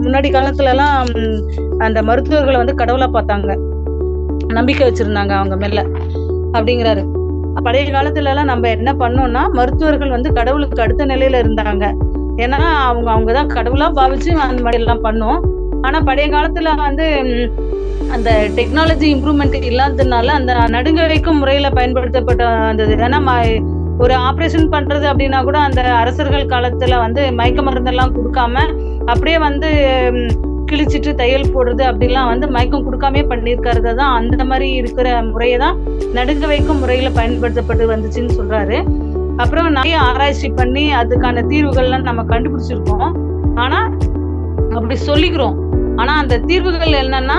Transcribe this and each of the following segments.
முன்னாடி காலத்துல எல்லாம் அந்த மருத்துவர்களை வந்து கடவுளா பார்த்தாங்க, நம்பிக்கை வச்சிருந்தாங்க அவங்க மேல அப்படிங்கிறாரு. பழைய காலத்துல எல்லாம் நம்ம என்ன பண்ணோம்னா, மருத்துவர்கள் வந்து கடவுளுக்கு அடுத்த நிலையில இருந்தாங்க. ஏன்னா அவங்கதான் கடவுளா பாவிச்சு அந்த மாதிரி எல்லாம் பண்ணோம். ஆனா பழைய காலத்துல வந்து அந்த டெக்னாலஜி இம்ப்ரூவ்மெண்ட் இல்லாததுனால அந்த நடுங்க வைக்கும் முறையில பயன்படுத்தப்பட்ட அந்த ஏன்னா ஒரு ஆபரேஷன் பண்றது அப்படின்னா கூட அந்த அரசர்கள் காலத்துல வந்து மயக்க மருந்தெல்லாம் கொடுக்காம அப்படியே வந்து கிழிச்சிட்டு தையல் போடுறது அப்படிலாம் வந்து மயக்கம் கொடுக்காமே பண்ணியிருக்கிறது தான். அந்த மாதிரி இருக்கிற முறையதான் நடுங்க வைக்கும் முறையில பயன்படுத்தப்பட்டு வந்துச்சுன்னு சொல்றாரு. அப்புறம் நிறைய ஆராய்ச்சி பண்ணி அதுக்கான தீர்வுகள்லாம் நம்ம கண்டுபிடிச்சிருக்கோம். ஆனா அப்படி சொல்லிக்கிறோம். ஆனா அந்த தீர்வுகள் என்னன்னா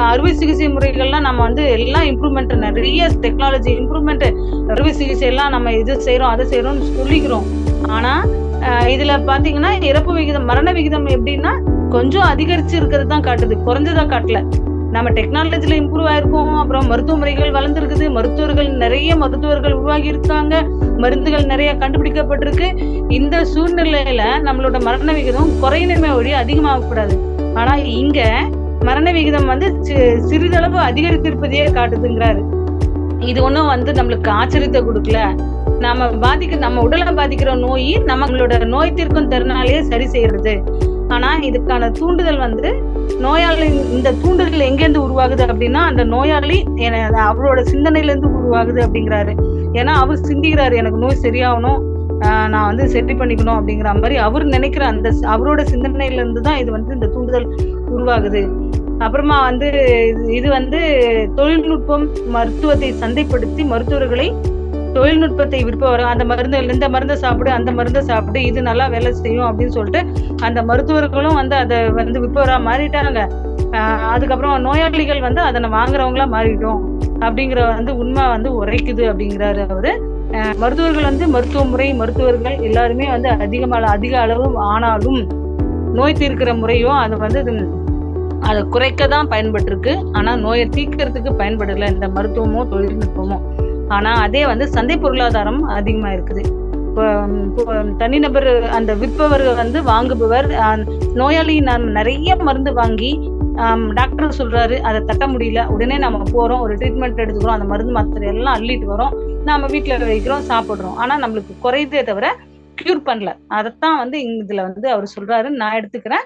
அறுவை சிகிச்சை முறைகள்லாம் நம்ம வந்து எல்லாம் இம்ப்ரூவ்மெண்ட், நிறைய டெக்னாலஜி இம்ப்ரூவ்மெண்ட், அறுவை சிகிச்சை எல்லாம் நம்ம இது செய்யறோம் அதை செய்யறோம்னு சொல்லிக்கிறோம். ஆனா இதுல பாத்தீங்கன்னா இறப்பு விகிதம், மரண விகிதம் எப்படின்னா கொஞ்சம் அதிகரிச்சு இருக்கிறது தான் காட்டுது, குறைஞ்சதா காட்டல. நம்ம டெக்னாலஜில இம்ப்ரூவ் ஆயிருக்கோம், அப்புறம் மருத்துவ முறைகள் வளர்ந்துருக்குது, நிறைய மருத்துவர்கள் உருவாகி இருக்காங்க, மருந்துகள் நிறைய கண்டுபிடிக்கப்பட்டிருக்கு. இந்த சூழ்நிலையில நம்மளோட மரண விகிதம் குறையணுமே ஒழிய அதிகமாக கூடாது. ஆனா இங்க மரண விகிதம் வந்து சிறிதளவு அதிகரித்திருப்பதையே காட்டுதுங்கிறாரு. இது ஒண்ணும் வந்து நம்மளுக்கு ஆச்சரியத்தை கொடுக்கல. நம்ம உடலை பாதிக்கிற நோய் நம்மளோட நோய் தீர்க்கும் திறனாலேயே சரி செய்யறது. ஆனா இதுக்கான தூண்டுதல் வந்து நோயாளி, இந்த தூண்டுதல் எங்கேருந்து உருவாகுது அப்படின்னா அந்த நோயாளி அவரோட சிந்தனையில இருந்து உருவாகுது அப்படிங்கிறாரு. ஏன்னா அவர் சிந்திக்கிறாரு, எனக்கு நோய் சரியாகணும், நான் வந்து சரி பண்ணிக்கணும் அப்படிங்கிற மாதிரி அவர் நினைக்கிற அந்த அவரோட சிந்தனையில இருந்து தான் இது வந்து இந்த தூண்டுதல் உருவாகுது. அப்புறமா வந்து இது வந்து தொழில்நுட்பம் மருத்துவத்தை சந்தைப்படுத்தி மருத்துவர்களை தொழில்நுட்பத்தை விற்பவர், அந்த இந்த மருந்தை சாப்பிடு, அந்த மருந்தை சாப்பிடு, இது நல்லா வேலை செய்யும் அப்படின்னு சொல்லிட்டு அந்த மருத்துவர்களும் வந்து அதை வந்து விற்பவரா மாறிட்டாங்க. அதுக்கப்புறம் நோயாளிகள் வந்து அதனை வாங்குறவங்களா மாறிட்டோம் அப்படிங்கிற வந்து உண்மை வந்து உரைக்குது அப்படிங்கிறாரு அவரு. மருத்துவர்கள் வந்து மருத்துவ முறை, மருத்துவர்கள் எல்லாருமே வந்து அதிக அளவு ஆனாலும் நோய் தீர்க்கிற முறையும் அது வந்து அதை குறைக்கதான் பயன்பட்டிருக்கு. ஆனா நோயை தீர்க்கிறதுக்கு பயன்படல இந்த மருத்துவமோ தொழில்நுட்பமோ. ஆனா அதே வந்து சந்தை பொருளாதாரம் அதிகமா இருக்குது. இப்போ தனிநபர் அந்த விற்பவர் வந்து வாங்குபவர், நோயாளி நிறைய மருந்து வாங்கி டாக்டர் சொல்றாரு அதை தட்ட முடியல, உடனே நம்ம போறோம், ஒரு ட்ரீட்மெண்ட் எடுத்துக்கிறோம், அந்த மருந்து மாத்திரை எல்லாம் அள்ளிட்டு வரோம், நம்ம வீட்டுல வைக்கிறோம், சாப்பிடுறோம். ஆனா நம்மளுக்கு குறையுதே தவிர கியூர் பண்ணல. அதைத்தான் வந்து இதுல வந்து அவர் சொல்றாரு. நான் எடுத்துக்கிறேன்.